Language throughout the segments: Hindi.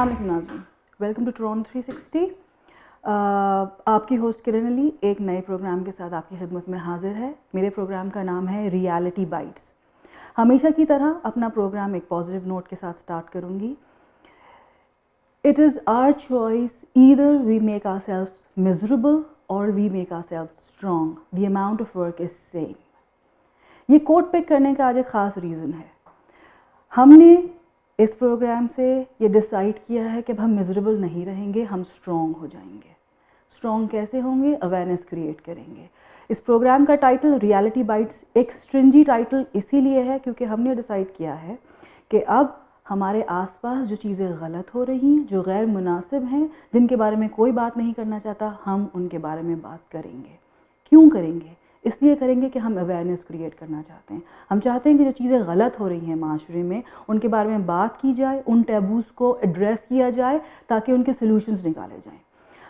अस्सलाम वालेकुम नाज़रीन, वेलकम टू टोरंटो 360। आपकी होस्ट किरण अली एक नए प्रोग्राम के साथ आपकी खिदमत में हाजिर है। मेरे प्रोग्राम का नाम है रियलिटी बाइट्स। हमेशा की तरह अपना प्रोग्राम एक पॉजिटिव नोट के साथ स्टार्ट करूँगी। It is our choice, either we make ourselves miserable और we make ourselves strong, the amount of work is same. ये कोट पिक करने का आज एक ख़ास रीज़न है। हमने इस प्रोग्राम से ये डिसाइड किया है कि अब हम मिजरेबल नहीं रहेंगे, हम स्ट्रॉन्ग हो जाएंगे। स्ट्रॉन्ग कैसे होंगे? अवेयरनेस क्रिएट करेंगे। इस प्रोग्राम का टाइटल रियलिटी बाइट्स एक स्ट्रिंजी टाइटल इसीलिए है क्योंकि हमने डिसाइड किया है कि अब हमारे आसपास जो चीज़ें गलत हो रही हैं, जो गैर मुनासिब हैं, जिनके बारे में कोई बात नहीं करना चाहता, हम उनके बारे में बात करेंगे। क्यों करेंगे? इसलिए करेंगे कि हम अवेयरनेस क्रिएट करना चाहते हैं। हम चाहते हैं कि जो चीज़ें गलत हो रही हैं माशरे में, उनके बारे में बात की जाए, उन टैबूज़ को एड्रेस किया जाए ताकि उनके सॉल्यूशंस निकाले जाएं।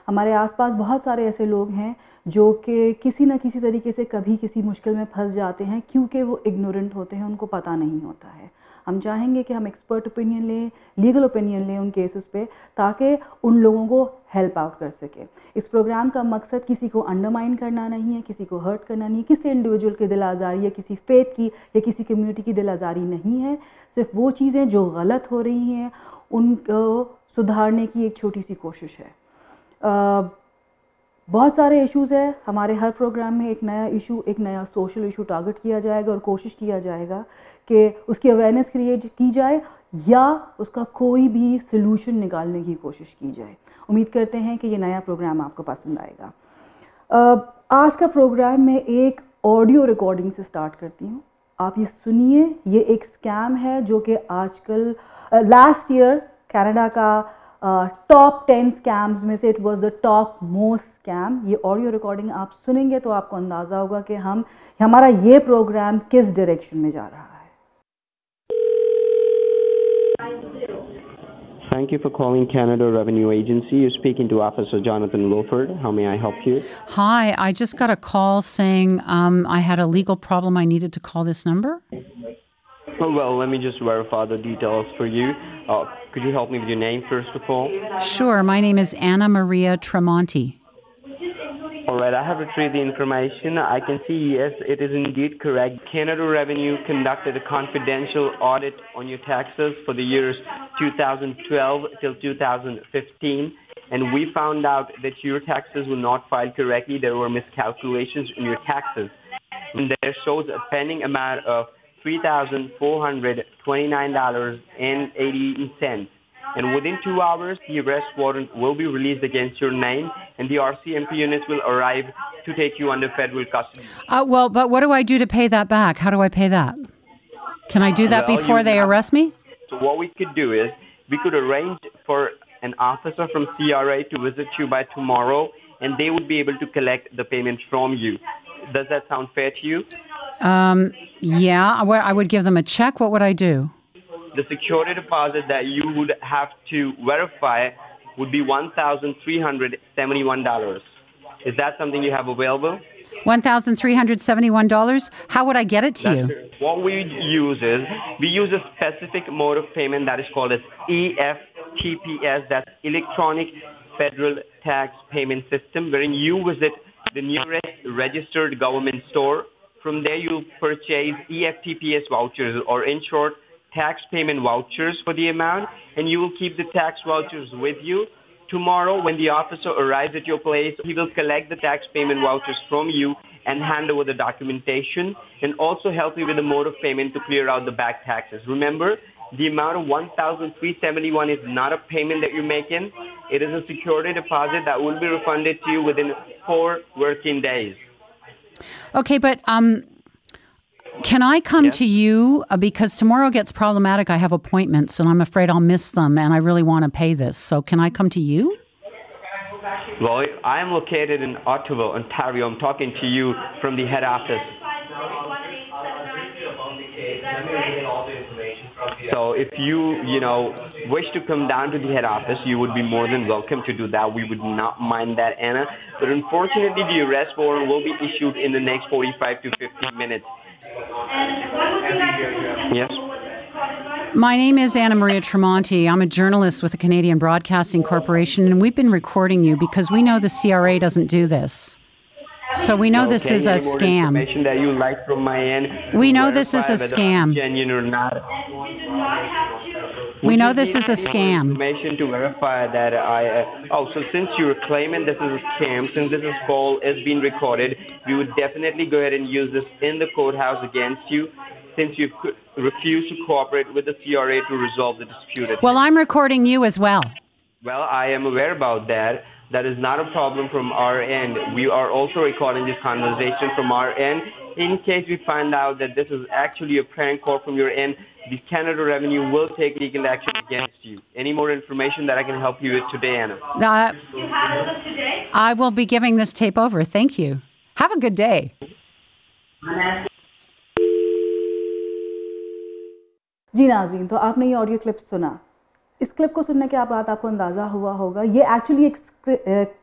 हमारे आसपास बहुत सारे ऐसे लोग हैं जो कि किसी न किसी तरीके से कभी किसी मुश्किल में फंस जाते हैं क्योंकि वो इग्नोरेंट होते हैं, उनको पता नहीं होता है। हम चाहेंगे कि हम एक्सपर्ट ओपिनियन लें, लीगल ओपिनियन लें उन केसेस पे, ताकि उन लोगों को हेल्प आउट कर सके। इस प्रोग्राम का मकसद किसी को अंडरमाइन करना नहीं है, किसी को हर्ट करना नहीं है, किसी इंडिविजुअल की दिल आज़ारी या किसी फेथ की या किसी कम्युनिटी की दिल आज़ारी नहीं है। सिर्फ वो चीज़ें जो गलत हो रही हैं उनको सुधारने की एक छोटी सी कोशिश है। बहुत सारे इश्यूज़ है हमारे हर प्रोग्राम में। एक नया इशू, एक नया सोशल इशू टारगेट किया जाएगा और कोशिश किया जाएगा कि उसकी अवेयरनेस क्रिएट की जाए या उसका कोई भी सलूशन निकालने की कोशिश की जाए। उम्मीद करते हैं कि ये नया प्रोग्राम आपको पसंद आएगा। आज का प्रोग्राम मैं एक ऑडियो रिकॉर्डिंग से स्टार्ट करती हूँ। आप ये सुनिए। ये एक स्कैम है जो कि आजकल लास्ट ईयर कनाडा का टॉप 10 स्कैम्स में से it was the top most scam. ये ऑडियो रिकॉर्डिंग आप सुनेंगे तो आपको अंदाज़ा होगा कि हमारा ये प्रोग्राम किस डायरेक्शन में जा रहा है। Thank you for calling Canada Revenue Agency. You're speaking to Officer Jonathan Wilford. How may I help you? Hi, I just got a call saying I had a legal problem. I needed to call this number. Oh, well, let me just verify the details for you. Could you help me with your name first of all? Sure, my name is Anna Maria Tremonti. All right, I have retrieved the information. I can see, yes, it is indeed correct. Canada Revenue conducted a confidential audit on your taxes for the years 2012 till 2015, and we found out that your taxes were not filed correctly. There were miscalculations in your taxes. And there shows a pending amount of $3,429.80. And within 2 hours, the arrest warrant will be released against your name, and the RCMP units will arrive to take you under federal custody. Well, but what do I do to pay that back? How do I pay that? Can I do that before they arrest me? So what we could do is we could arrange for an officer from CRA to visit you by tomorrow, and they would be able to collect the payment from you. Does that sound fair to you? Yeah, I would give them a check. What would I do? The security deposit that you would have to verify would be $1,371. Is that something you have available? $1,371? How would I get it to you? What we use is, we use a specific mode of payment that is called as EFTPS, that's Electronic Federal Tax Payment System, wherein you visit the nearest registered government store. From there, you purchase EFTPS vouchers, or in short, tax payment vouchers for the amount, and you will keep the tax vouchers with you. Tomorrow, when the officer arrives at your place, he will collect the tax payment vouchers from you and hand over the documentation, and also help you with the mode of payment to clear out the back taxes. Remember, the amount of $1,371 is not a payment that you're making. It is a security deposit that will be refunded to you within 4 working days. Okay, but can I come to you? Because tomorrow gets problematic. I have appointments, and I'm afraid I'll miss them, and I really want to pay this. So can I come to you? Well, I am located in Ottawa, Ontario. I'm talking to you from the head office. So if you wish to come down to the head office, you would be more than welcome to do that. We would not mind that, Anna. But unfortunately, the arrest warrant will be issued in the next 45 to 50 minutes. And what would you like to Yes. My name is Anna Maria Tremonti. I'm a journalist with the Canadian Broadcasting Corporation, and we've been recording you because we know the CRA doesn't do this. So we know this is a Any more scam. information that you like from my end? We to know this is a verify whether scam. I'm genuine or not. We know this Would is you a need more scam. Information to verify that so since you're claiming this is a scam, since this call is being recorded, we would definitely go ahead and use this in the courthouse against you, since you refused to cooperate with the CRA to resolve the dispute. Well, I'm recording you as well. Well, I am aware about that. That is not a problem from our end. We are also recording this conversation from our end. In case we find out that this is actually a prank call from your end, the Canada Revenue will take legal action against you. Any more information that I can help you with today, Anna? I will be giving this tape over. Thank you. Have a good day. जी नाज़रीन, तो आपने ये ऑडियो क्लिप सुना। इस क्लिप को सुनने के बाद आपको अंदाज़ा हुआ होगा, ये एक्चुअली एक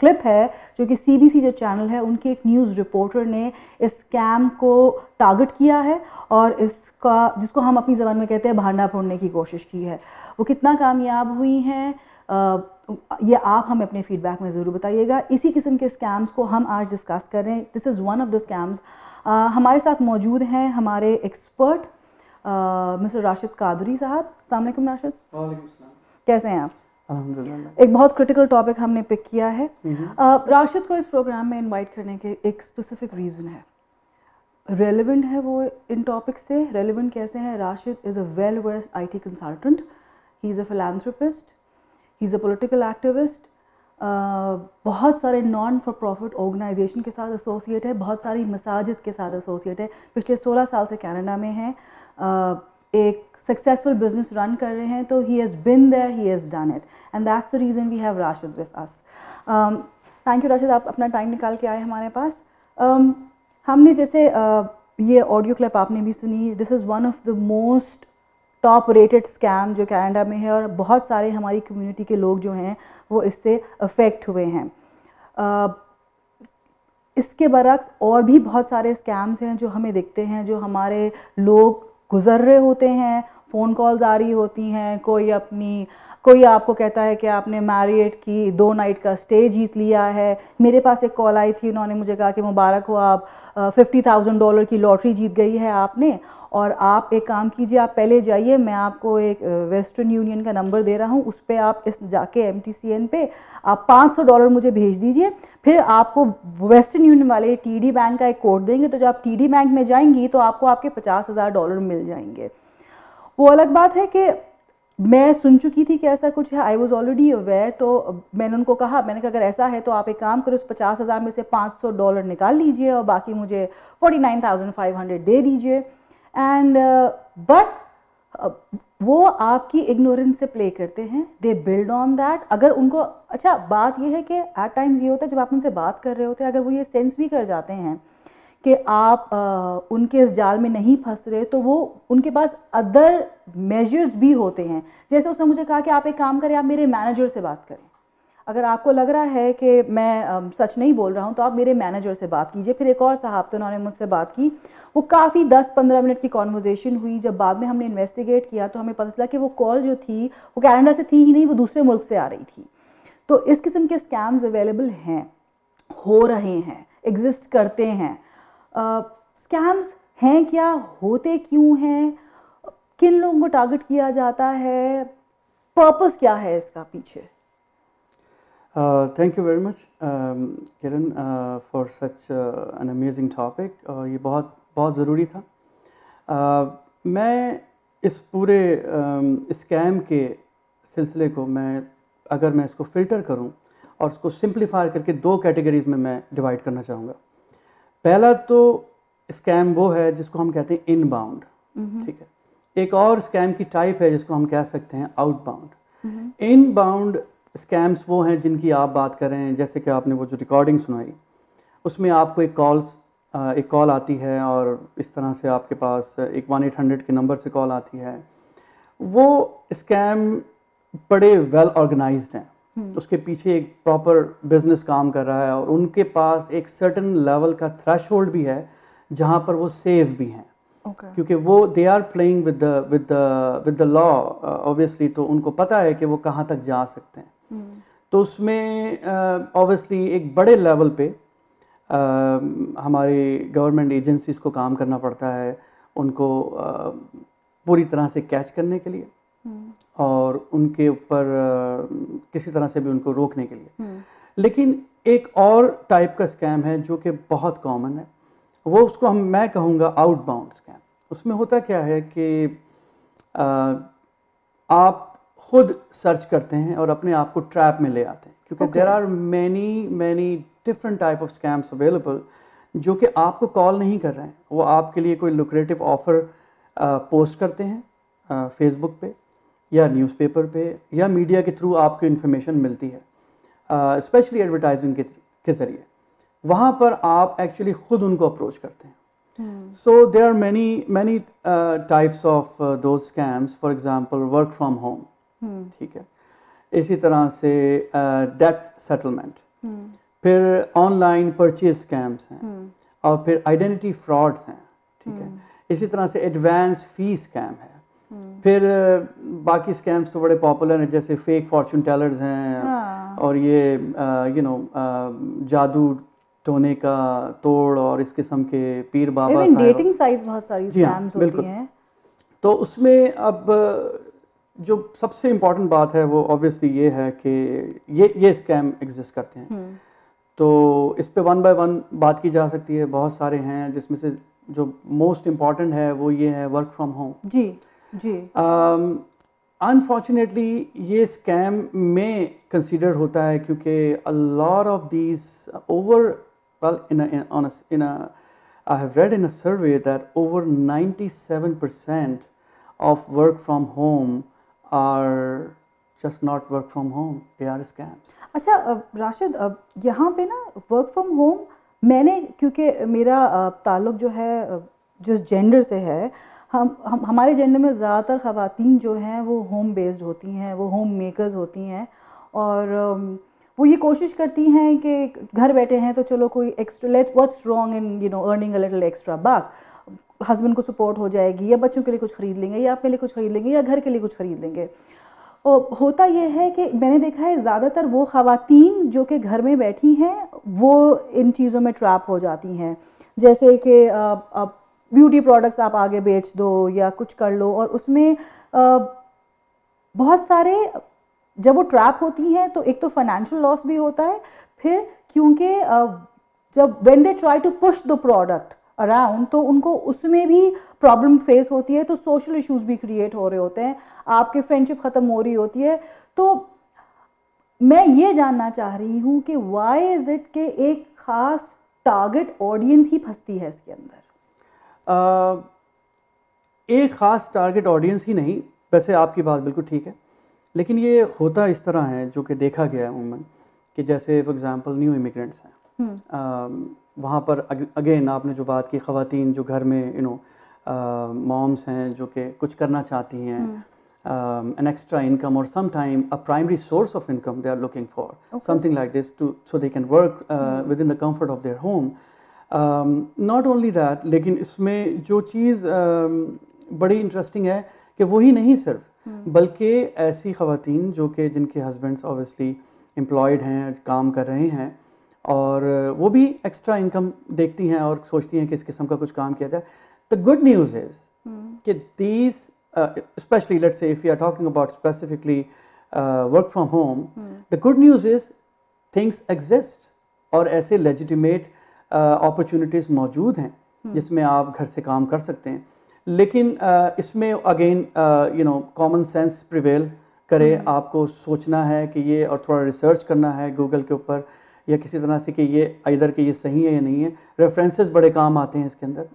क्लिप है जो कि CBC जो चैनल है उनके एक न्यूज़ रिपोर्टर ने इस स्कैम को टारगेट किया है और इसका जिसको हम अपनी ज़बान में कहते हैं भांडा फोड़ने की कोशिश की है। वो कितना कामयाब हुई हैं ये आप हमें अपने फीडबैक में ज़रूर बताइएगा। इसी किस्म के स्कैम्स को हम आज डिस्कस कर रहे हैं। This is one of the scams. हमारे साथ मौजूद हैं हमारे एक्सपर्ट मिस्टर राशिद कादरी साहब। अस्सलाम वालेकुम राशिद। कैसे हैं आप? अल्हम्दुलिल्लाह। एक बहुत क्रिटिकल टॉपिक हमने पिक किया है। राशिद को इस प्रोग्राम में इनवाइट करने के एक स्पेसिफिक रीज़न है। रेलेवेंट है वो इन टॉपिक से। रेलेवेंट कैसे हैं? Rashid is a well versed IT consultant, he is a philanthropist, he is a political activist, बहुत सारे नॉन फॉर प्रॉफिट ऑर्गेनाइजेशन के साथ एसोसिएट है, बहुत सारी मसाजिद के साथ एसोसिएट है, पिछले 16 साल से कनाडा में हैं, एक सक्सेसफुल बिजनेस रन कर रहे हैं। तो he has been there, he has done it, and that's the reason we have Rashid with us. Thank you Rashid, आप अपना टाइम निकाल के आए हमारे पास। हमने जैसे ये ऑडियो क्लिप आपने भी सुनी, this is one of the most top rated scam जो कनाडा में है और बहुत सारे हमारी कम्युनिटी के लोग जो हैं वो इससे अफेक्ट हुए हैं। इसके बरक्स और भी बहुत सारे स्कैम्स हैं जो हमें दिखते हैं, जो हमारे लोग गुजर रहे होते हैं, फ़ोन कॉल्स आ रही होती हैं, कोई आपको कहता है कि आपने मैरियट की 2 नाइट का स्टे जीत लिया है। मेरे पास एक कॉल आई थी, उन्होंने मुझे कहा कि मुबारक हो, आप $50,000 की लॉटरी जीत गई है आपने, और आप एक काम कीजिए, आप पहले जाइए, मैं आपको एक वेस्टर्न यूनियन का नंबर दे रहा हूँ, उस पर आप इस जाके MTCN पे आप $500 मुझे भेज दीजिए, फिर आपको वेस्टर्न यूनियन वाले TD बैंक का एक कोड देंगे, तो जब आप TD बैंक में जाएंगी तो आपको आपके $50,000 मिल जाएंगे। वो अलग बात है कि मैं सुन चुकी थी कि ऐसा कुछ है, आई वॉज ऑलरेडी अवेयर। तो मैंने उनको कहा, मैंने कहा अगर ऐसा है तो आप एक काम करो, उस $50,000 में से $500 निकाल लीजिए और बाकी मुझे 49,500 दे दीजिए। एंड बट वो आपकी इग्नोरेंस से प्ले करते हैं, दे बिल्ड ऑन दैट। अगर उनको अच्छा बात ये है कि एट टाइम्स ये होता है जब आप उनसे बात कर रहे होते हैं, अगर वो ये सेंस भी कर जाते हैं कि आप उनके इस जाल में नहीं फंस रहे, तो वो उनके पास अदर मेजर्स भी होते हैं। जैसे उसने मुझे कहा कि आप एक काम करें, आप मेरे मैनेजर से बात करें, अगर आपको लग रहा है कि मैं सच नहीं बोल रहा हूँ तो आप मेरे मैनेजर से बात कीजिए। फिर एक और साहब थे, उन्होंने मुझसे बात की, वो काफ़ी 10-15 मिनट की कॉन्वर्जेसन हुई। जब बाद में हमने इन्वेस्टिगेट किया तो हमें पता चला कि वो कॉल जो थी वो कनाडा से थी ही नहीं, वो दूसरे मुल्क से आ रही थी। तो इस किस्म के स्कैम्स अवेलेबल हैं, हो रहे हैं, एग्जिस्ट करते हैं। स्कैम्स हैं क्या, होते क्यों हैं, किन लोगों को टारगेट किया जाता है, पर्पस क्या है इसका पीछे? Thank you very much Kiran for such an amazing topic, और ये बहुत बहुत ज़रूरी था। मैं इस पूरे स्कैम के सिलसिले को अगर मैं इसको फ़िल्टर करूं और उसको सिंप्लीफाई करके 2 कैटेगरीज़ में मैं डिवाइड करना चाहूँगा। पहला तो स्कैम वो है जिसको हम कहते हैं इनबाउंड, ठीक है। एक और स्कैम की टाइप है जिसको हम कह सकते हैं आउटबाउंड। इनबाउंड स्कैम्स वो हैं जिनकी आप बात कर रहे हैं, जैसे कि आपने वो जो रिकॉर्डिंग सुनाई, उसमें आपको एक कॉल आती है और इस तरह से आपके पास एक 1-800 के नंबर से कॉल आती है। वो स्कैम बड़े वेल ऑर्गेनाइज्ड हैं, तो उसके पीछे एक प्रॉपर बिजनेस काम कर रहा है और उनके पास एक सर्टेन लेवल का थ्रेशोल्ड भी है जहाँ पर वो सेफ भी हैं। क्योंकि वो they are playing with the law obviously, तो उनको पता है कि वो कहाँ तक जा सकते हैं। तो उसमें ऑब्वियसली एक बड़े लेवल पे हमारी गवर्नमेंट एजेंसीज को काम करना पड़ता है उनको पूरी तरह से कैच करने के लिए और उनके ऊपर किसी तरह से भी उनको रोकने के लिए। लेकिन एक और टाइप का स्कैम है जो कि बहुत कॉमन है, वो उसको मैं कहूँगा आउटबाउंड स्कैम। उसमें होता क्या है कि आप खुद सर्च करते हैं और अपने आप को ट्रैप में ले आते हैं, क्योंकि there are many different type of scams available जो कि आपको कॉल नहीं कर रहे हैं, वो आपके लिए कोई लुक्रेटिव ऑफ़र पोस्ट करते हैं फेसबुक पे या न्यूज़पेपर पे या मीडिया के थ्रू आपको इन्फॉर्मेशन मिलती है, स्पेशली एडवर्टाइजमेंट के ज़रिए। वहाँ पर आप एक्चुअली ख़ुद उनको अप्रोच करते हैं। So there are many types of those scams, for example work from home, ठीक है, इसी तरह से डेट सेटलमेंट, फिर ऑनलाइन परचेज स्कैम्स हैं और फिर आइडेंटिटी फ्रॉड्स हैं, ठीक है, इसी तरह से एडवांस फी स्कैम है। फिर बाकी स्कैम्स तो बड़े पॉपुलर हैं, जैसे फेक फॉर्चून टेलर्स हैं और ये जादू टोने का तोड़ और इस किस्म के पीर बाबा साहब, डेटिंग साइट्स बहुत सारी स्कैम्स होती हैं। तो उसमें अब जो सबसे इम्पॉर्टेंट बात है वो ऑब्वियसली ये है कि ये स्कैम एग्जिस्ट करते हैं। तो इस पे वन बाय वन बात की जा सकती है, बहुत सारे हैं, जिसमें से जो मोस्ट इम्पॉर्टेंट है वो ये है वर्क फ्रॉम होम। जी जी। अनफॉर्चुनेटली ये स्कैम में कंसीडर होता है क्योंकि a lot of these over I have read in a survey that over 97% of work from home are just not work from home, they are scams. अच्छा राशिद, यहाँ पे ना वर्क फ्रॉम होम मैंने, क्योंकि मेरा ताल्लुक जो है जिस जेंडर से है, हमारे जेंडर में ज़्यादातर ख़वातीन जो हैं वो होम बेस्ड होती हैं, वो होम मेकर्स होती हैं और वो ये कोशिश करती हैं कि घर बैठे हैं तो चलो कोई extra, let what's wrong in earning a little extra buck, husband को सपोर्ट हो जाएगी या बच्चों के लिए कुछ ख़रीद लेंगे या अपने लिए कुछ ख़रीद लेंगे या घर के लिए कुछ ख़रीद लेंगे। और होता ये है कि मैंने देखा है ज़्यादातर वो ख़वातीन जो कि घर में बैठी हैं वो इन चीज़ों में ट्रैप हो जाती हैं, जैसे कि ब्यूटी प्रोडक्ट्स आप आगे बेच दो या कुछ कर लो, और उसमें बहुत सारे जब वो ट्रैप होती हैं तो एक तो फाइनेंशियल लॉस भी होता है, फिर क्योंकि जब when they try to push the product around तो उनको उसमें भी प्रॉब्लम फेस होती है, तो सोशल इश्यूज भी क्रिएट हो रहे होते हैं, आपकी फ्रेंडशिप ख़त्म हो रही होती है। तो मैं ये जानना चाह रही हूँ कि व्हाई इज़ इट कि एक ख़ास टारगेट ऑडियंस ही फंसती है इसके अंदर? एक ख़ास टारगेट ऑडियंस ही नहीं, वैसे आपकी बात बिल्कुल ठीक है, लेकिन ये होता इस तरह है जो कि देखा गया है उमूमन कि जैसे फॉर एग्जांपल न्यू इमिग्रेंट्स हैं, वहाँ पर अगेन आपने जो बात की, ख़वातीन जो घर में मॉम्स हैं जो कि कुछ करना चाहती हैं, an extra income or sometime a primary source of income they are looking for, something like this so they can work within the comfort of their home. Not only that, लेकिन इसमें जो चीज़ बड़ी इंटरेस्टिंग है कि वही नहीं सिर्फ, बल्कि ऐसी ख़वातीन जो कि जिनके हस्बैंड्स ऑब्वियसली एम्प्लॉयड हैं, काम कर रहे हैं और वो भी एक्स्ट्रा इनकम देखती हैं और सोचती हैं कि इस किस्म का कुछ काम किया जाए। द गुड न्यूज़ इज़ कि these especially let's say if we are talking about specifically work from home, the good news is things exist और ऐसे legitimate opportunities मौजूद हैं जिसमें आप घर से काम कर सकते हैं, लेकिन इसमें again common sense prevail करे, आपको सोचना है कि ये और थोड़ा रिसर्च करना है गूगल के ऊपर या किसी तरह से कि ये इधर कि ये सही है या नहीं है, रेफरेंसेस बड़े काम आते हैं इसके अंदर।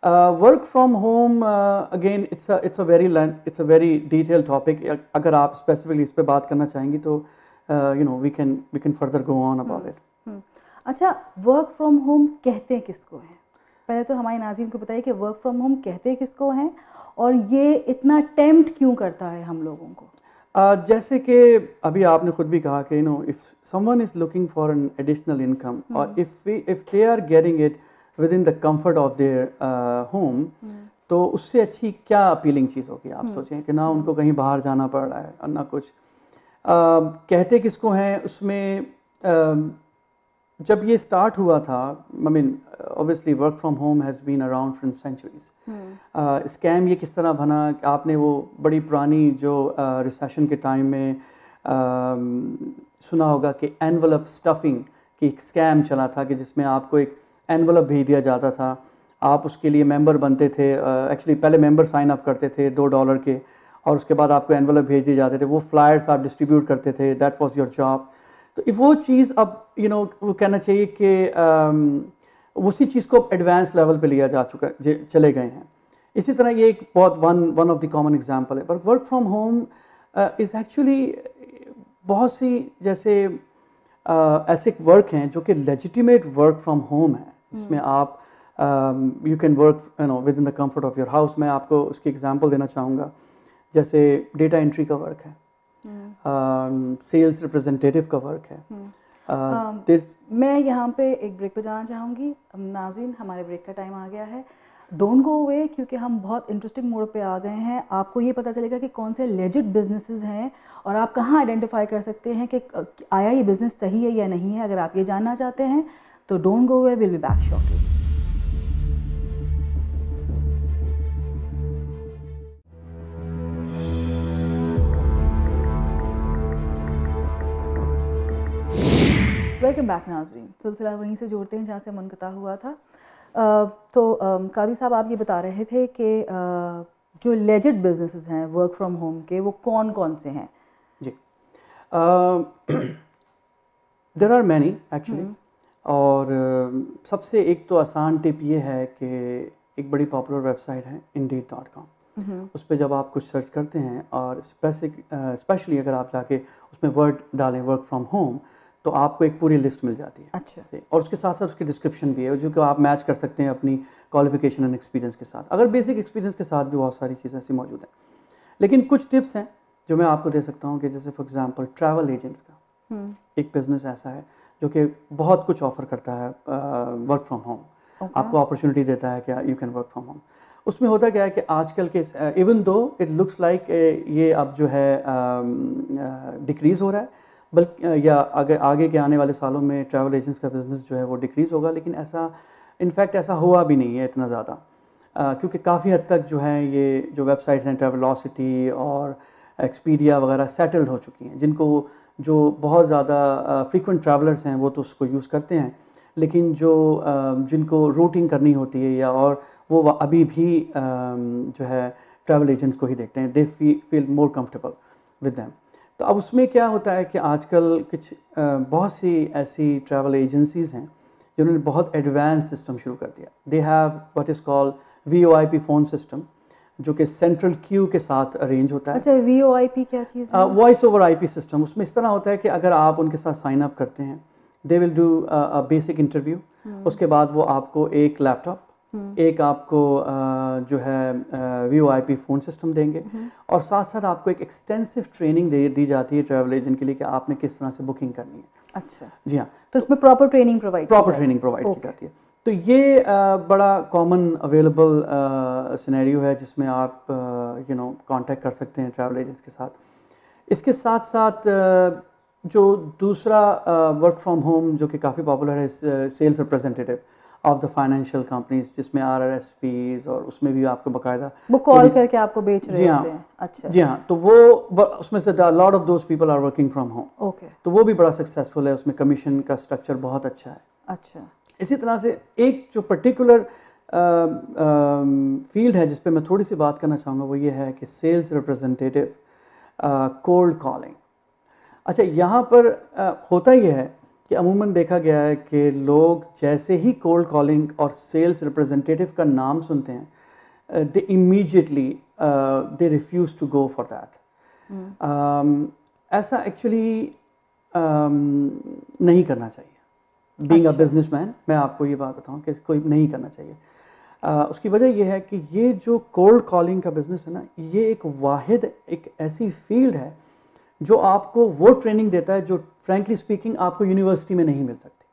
Work from home again it's a very detail topic, अगर आप स्पेसिफिकली इस पे बात करना चाहेंगी तो we can further go on about it. अच्छा, वर्क फ्रॉम होम कहते किसको हैं? पहले तो हमारे नाज़रीन को बताइए कि वर्क फ्रॉम होम कहते किसको हैं और ये इतना टेम्प्ट क्यों करता है हम लोगों को? जैसे कि अभी आपने खुद भी कहा कि if someone is looking for an additional income और if they are getting it within the comfort of their home, तो उससे अच्छी क्या अपीलिंग चीज़ होगी आप सोचें कि ना उनको कहीं बाहर जाना पड़ रहा है और ना कुछ कहते किसको हैं उसमें जब ये स्टार्ट हुआ था, I mean obviously work from home has been around for centuries. Scam ये किस तरह बना, आपने वो बड़ी पुरानी जो रिसेशन के टाइम में सुना होगा कि एनवलप स्टफिंग की एक स्कैम चला था कि जिसमें आपको एक एनवलप भेज दिया जाता था, आप उसके लिए मेंबर बनते थे, एक्चुअली पहले मेंबर साइन अप करते थे $2 के, और उसके बाद आपको एनवलप भेज दिए जाते थे, वो फ्लायर्स आप डिस्ट्रीब्यूट करते थे, दैट वाज योर जॉब। तो वो चीज़ अब वो कहना चाहिए कि उसी चीज़ को एडवांस लेवल पे लिया जा चुका है, चले गए हैं। इसी तरह ये एक बहुत one of the common example है। पर work from home is actually बहुत सी जैसे ऐसे वर्क हैं जो कि लेजिटिमेट वर्क फ्रॉम होम है, इसमें आप you can work with in the comfort of your house. मैं आपको उसकी एग्जांपल देना चाहूँगा, जैसे डेटा एंट्री का वर्क है, सेल्स रिप्रेजेंटेटिव का वर्क है। मैं यहाँ पे एक ब्रेक पे जाना चाहूँगी। नाज़रीन, हमारे ब्रेक का टाइम आ गया है, डोंट गो अवे, क्योंकि हम बहुत इंटरेस्टिंग मोड पे आ गए हैं। आपको ये पता चलेगा कि कौन से लेजिट बिजनेसेस हैं और आप कहाँ आइडेंटिफाई कर सकते हैं कि आया ये बिज़नेस सही है या नहीं है। अगर आप ये जानना चाहते हैं तो don't go away, will be back shortly. Welcome back नाज़रीन। सिलसिला वहीं से जोड़ते हैं जहाँ से मुनक़ता हुआ था। कादी साहब, आप ये बता रहे थे कि जो लेजिट बिजनेसेस हैं वर्क फ्रॉम होम के, वो कौन कौन से हैं? जी, देयर आर मैनी एक्चुअली। और सबसे एक तो आसान टिप ये है कि एक बड़ी पॉपुलर वेबसाइट है Indeed.com। उस पर जब आप कुछ सर्च करते हैं और स्पेशली अगर आप जाके उसमें वर्ड डालें वर्क फ्रॉम होम, तो आपको एक पूरी लिस्ट मिल जाती है। अच्छा। और उसके साथ साथ उसकी डिस्क्रिप्शन भी है जो कि आप मैच कर सकते हैं अपनी क्वालिफिकेशन एंड एक्सपीरियंस के साथ। अगर बेसिक एक्सपीरियंस के साथ भी बहुत सारी चीज़ें ऐसी मौजूद हैं, लेकिन कुछ टिप्स हैं जो मैं आपको दे सकता हूँ कि जैसे फॉर एग्जांपल ट्रैवल एजेंट्स का एक बिज़नेस ऐसा है जो कि बहुत कुछ ऑफ़र करता है वर्क फ्रॉम होम। आपको अपॉर्चुनिटी देता है कि you can work from home. उसमें होता क्या है कि आजकल के even though it looks like ये अब जो है डिक्रीज़ हो रहा है, बल्कि या अगर आगे के आने वाले सालों में ट्रैवल एजेंट्स का बिज़नेस जो है वो डिक्रीज़ होगा, लेकिन ऐसा इनफैक्ट ऐसा हुआ भी नहीं है इतना ज़्यादा, क्योंकि काफ़ी हद तक जो है ये जो वेबसाइट्स हैं ट्रैवलॉसिटी और एक्सपीडिया वगैरह सेटल्ड हो चुकी हैं, जिनको जो बहुत ज़्यादा फ्रीक्वेंट ट्रैवलर्स हैं वो तो उसको यूज़ करते हैं, लेकिन जो जिनको रूटिंग करनी होती है या और वो अभी भी जो है ट्रैवल एजेंट्स को ही देखते हैं, they feel more comfortable with them. तो अब उसमें क्या होता है कि आजकल कुछ बहुत सी ऐसी ट्रैवल एजेंसीज़ हैं जिन्होंने बहुत एडवांस सिस्टम शुरू कर दिया। They have what is called VoIP phone system, जो कि सेंट्रल क्यू के साथ अरेंज होता है। अच्छा, VoIP क्या चीज़ है? Voice over IP system. उसमें इस तरह होता है कि अगर आप उनके साथ साइन अप करते हैं, they will do a basic interview, उसके बाद वो आपको एक लैपटॉप, एक आपको जो है VoIP फ़ोन सिस्टम देंगे, और साथ साथ आपको एक एक्सटेंसिव ट्रेनिंग दी जाती है ट्रैवल एजेंट के लिए कि आपने किस तरह से बुकिंग करनी है। अच्छा जी हाँ, तो उसमें प्रॉपर ट्रेनिंग प्रोवाइड की जाती है। तो ये बड़ा कॉमन अवेलेबल सिनेरियो है जिसमें आप कांटेक्ट कर सकते हैं ट्रैवल एजेंट्स के साथ। इसके साथ साथ जो दूसरा वर्क फ्रॉम होम जो कि काफ़ी पॉपुलर है, sales representative of the financial companies, जिसमें RRSPs, और उसमें भी आपको बाकायदा वो कॉल करके आपको बेच रहे होते हैं। अच्छा, जी हाँ, तो वो उसमें से lot of those people are working from home. Okay, तो वो भी बड़ा सक्सेसफुल है, उसमें कमीशन का स्ट्रक्चर बहुत अच्छा है। अच्छा, इसी तरह से एक जो पर्टिकुलर फील्ड है जिस पे मैं थोड़ी सी बात करना चाहूँगा वो ये है कि सेल्स रिप्रेजेंटेटिव कोल्ड कॉलिंग। अच्छा, यहाँ पर होता ये है कि अमूमन देखा गया है कि लोग जैसे ही कोल्ड कॉलिंग और सेल्स रिप्रेजेंटेटिव का नाम सुनते हैं, they immediately they refuse to go for that. ऐसा एक्चुअली नहीं करना चाहिए। बीइंग अ बिजनेसमैन मैं आपको ये बात बताऊं कि कोई नहीं करना चाहिए। उसकी वजह यह है कि ये जो कोल्ड कॉलिंग का बिज़नेस है ना, ये एक वाहिद एक ऐसी फील्ड है जो आपको वो ट्रेनिंग देता है जो फ्रैंकली स्पीकिंग आपको यूनिवर्सिटी में नहीं मिल सकती।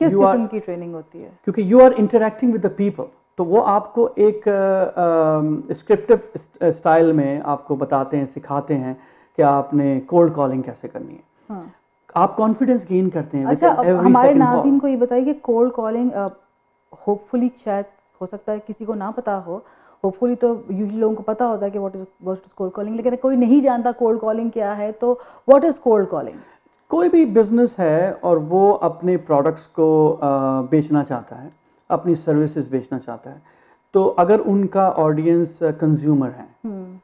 किस किस्म की ट्रेनिंग होती है? क्योंकि you are interacting with the people, तो वो आपको एक स्क्रिप्टिव स्टाइल में आपको बताते हैं, सिखाते हैं कि आपने कोल्ड कॉलिंग कैसे करनी है। हाँ। आप कॉन्फिडेंस गेन करते हैं। अच्छा, हमारे नाज़रीन को ये बताइए कि कोल्ड कॉलिंग होपफुली शायद हो सकता है किसी को ना पता हो, होपफुली तो यूजुअली लोगों को पता होता है कि व्हाट इज कोल्ड कॉलिंग, लेकिन कोई नहीं जानता कोल्ड कॉलिंग क्या है, तो व्हाट इज कोल्ड कॉलिंग? कोई भी बिजनेस है और वो अपने प्रोडक्ट्स को बेचना चाहता है, अपनी सर्विसेज बेचना चाहता है, तो अगर उनका ऑडियंस कंज्यूमर है,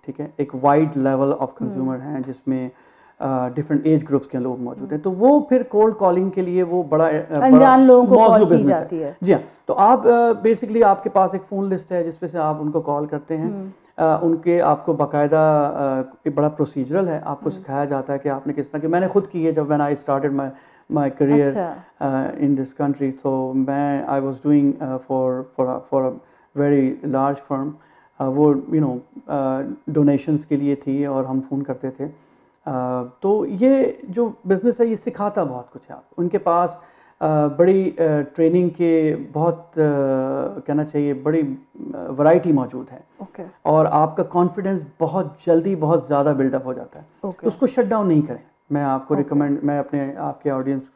ठीक है, एक वाइड लेवल ऑफ कंज्यूमर हैं जिसमें डिफरेंट एज ग्रुप्स के लोग मौजूद हैं, तो वो फिर कोल्ड कॉलिंग के लिए वो बड़ा अनजान लोगों को कॉल की बिजनेस जाती है। जी हाँ, तो आप बेसिकली आपके पास एक फ़ोन लिस्ट है जिसपे से आप उनको कॉल करते हैं। उनके आपको बाकायदा एक बड़ा प्रोसीजरल है, आपको सिखाया जाता है कि आपने किस तरह की, मैंने खुद की है जब when I started my career in this country, तो मैं I was doing for a very large firm, वो डोनेशंस के लिए थी और हम फ़ोन करते थे। तो ये जो बिज़नेस है ये सिखाता बहुत कुछ है आपको। उनके पास बड़ी ट्रेनिंग के बहुत कहना चाहिए बड़ी वैरायटी मौजूद है। और आपका कॉन्फिडेंस बहुत जल्दी बहुत ज़्यादा बिल्डअप हो जाता है। तो उसको शट डाउन नहीं करें। मैं आपको रिकमेंड, मैं आपके ऑडियंस,